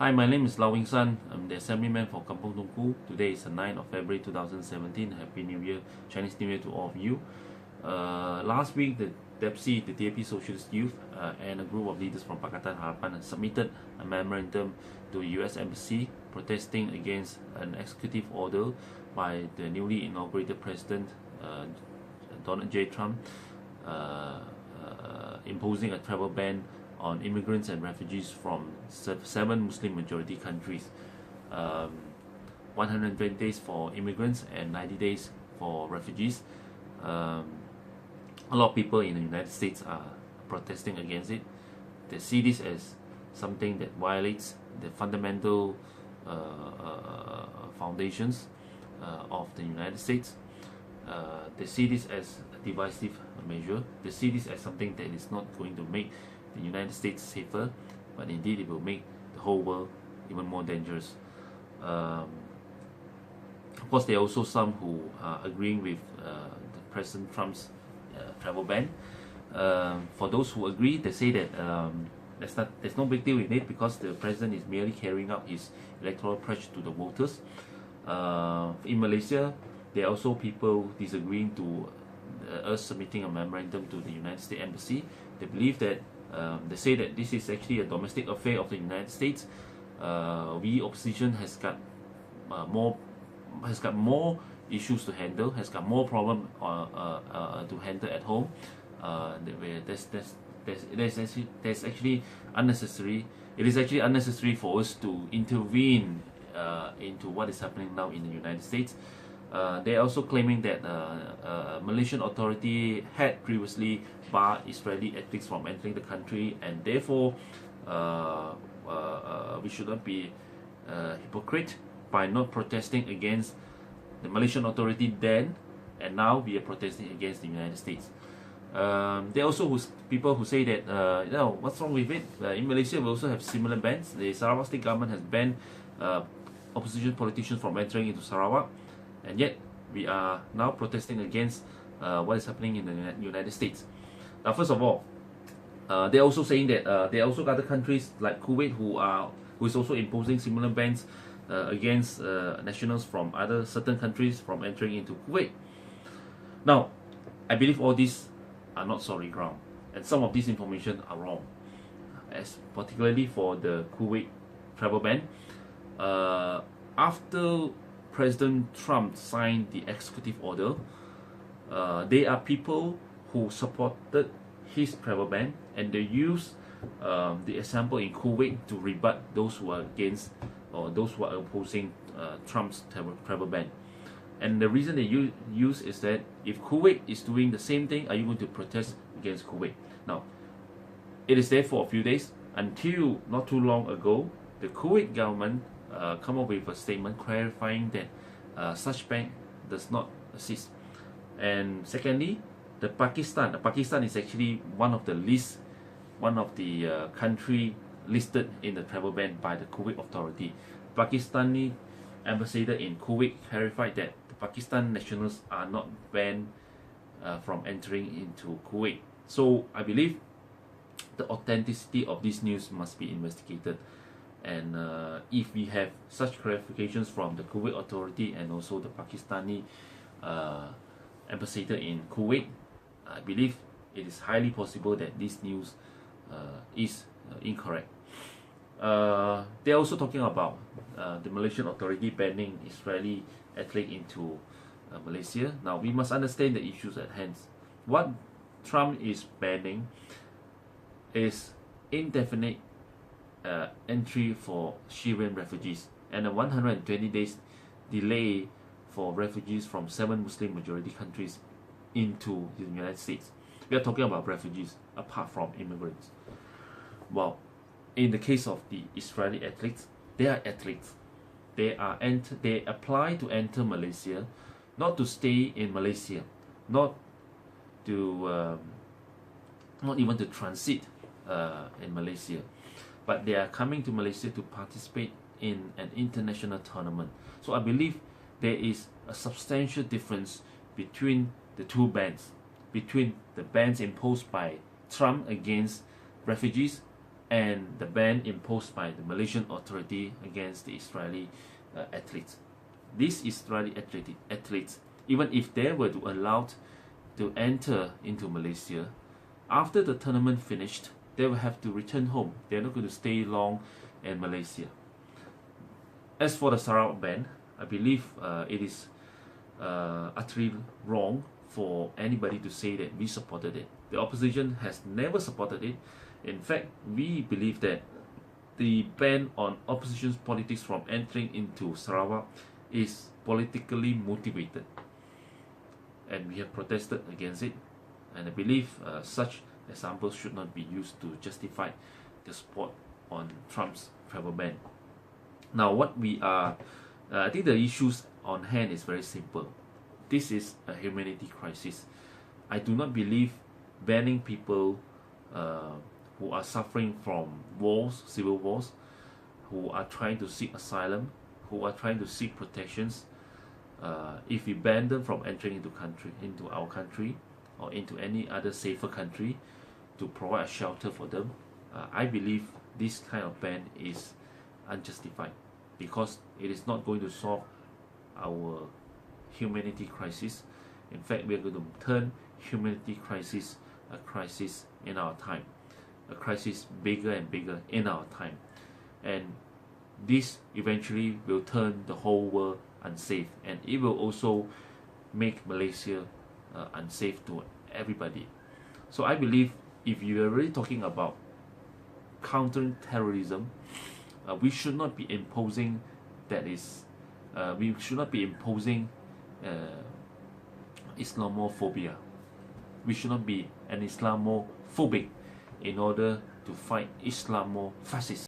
Hi, my name is Lau Wing San. I'm the assemblyman for Kampong Tungku. Today is the 9th of February 2017. Happy New Year, Chinese New Year to all of you. Last week, the DEPSI, the DAP Socialist Youth, and a group of leaders from Pakatan Harapan submitted a memorandum to US Embassy protesting against an executive order by the newly inaugurated President Donald J. Trump imposing a travel ban on immigrants and refugees from 7 Muslim majority countries. 120 days for immigrants and 90 days for refugees. A lot of people in the United States are protesting against it. They see this as something that violates the fundamental foundations of the United States. They see this as a divisive measure. They see this as something that is not going to make the United States safer, but indeed it will make the whole world even more dangerous. Of course, there are also some who are agreeing with the President Trump's travel ban. For those who agree, they say that there's no big deal with it because the president is merely carrying out his electoral pledge to the voters. In Malaysia, there are also people disagreeing to us submitting a memorandum to the United States Embassy. They believe that they say that this is actually a domestic affair of the United States. We opposition has got more issues to handle, has got more problem to handle at home. There's actually unnecessary. It is actually unnecessary for us to intervene into what is happening now in the United States. They are also claiming that Malaysian authority had previously barred Israeli athletes from entering the country, and therefore we should not be hypocrite by not protesting against the Malaysian authority then, and now we are protesting against the United States. There are also people who say that what's wrong with it? In Malaysia, we also have similar bans. The Sarawak state government has banned opposition politicians from entering into Sarawak, and yet we are now protesting against what is happening in the United States. Now, first of all, they're also saying that there are also other countries like Kuwait who is also imposing similar bans against nationals from certain countries from entering into Kuwait. Now, I believe all these are not solid ground, and some of this information are wrong, as particularly for the Kuwait travel ban. After President Trump signed the executive order, there are people who supported his travel ban, and they used the example in Kuwait to rebut those who are against or those who are opposing Trump's travel ban. And the reason they use is that if Kuwait is doing the same thing, are you going to protest against Kuwait? Now, it is there for a few days until not too long ago, the Kuwait government come up with a statement clarifying that such ban does not exist. And secondly, Pakistan is actually one of the country listed in the travel ban by the Kuwait authority. Pakistani ambassador in Kuwait clarified that the Pakistan nationals are not banned from entering into Kuwait. So I believe the authenticity of this news must be investigated. And if we have such clarifications from the Kuwait authority and also the Pakistani ambassador in Kuwait, I believe it is highly possible that this news is incorrect. They are also talking about the Malaysian authority banning Israeli athletes into Malaysia. Now, we must understand the issues at hand. What Trump is banning is indefinite entry for Syrian refugees and a 120 days delay for refugees from 7 Muslim majority countries into the United States. We are talking about refugees apart from immigrants. Well, in the case of the Israeli athletes, they are athletes. They apply to enter Malaysia, not to stay in Malaysia, not even to transit in Malaysia, but they are coming to Malaysia to participate in an international tournament. So I believe there is a substantial difference between the two bans, between the bans imposed by Trump against refugees and the ban imposed by the Malaysian authority against the Israeli athletes. These Israeli athletes, even if they were to allowed to enter into Malaysia, after the tournament finished, they will have to return home. They're not going to stay long in Malaysia. As for the Sarawak ban, I believe it is utterly wrong for anybody to say that we supported it. The opposition has never supported it. In fact, we believe that the ban on opposition's politics from entering into Sarawak is politically motivated, and we have protested against it, and I believe such examples should not be used to justify the support on Trump's travel ban. Now, what we are, I think the issues on hand is very simple. This is a humanity crisis. I do not believe banning people who are suffering from wars, civil wars, who are trying to seek asylum, who are trying to seek protections. If we ban them from entering into our country, or into any other safer country to provide a shelter for them, I believe this kind of ban is unjustified, because it is not going to solve our humanity crisis. In fact, we are going to turn humanity crisis a crisis in our time, a crisis bigger and bigger in our time, and this eventually will turn the whole world unsafe, and it will also make Malaysia unsafe to everybody. So I believe if you are really talking about countering terrorism, we should not be imposing Islamophobia. We should not be an Islamophobic in order to fight Islamofascist.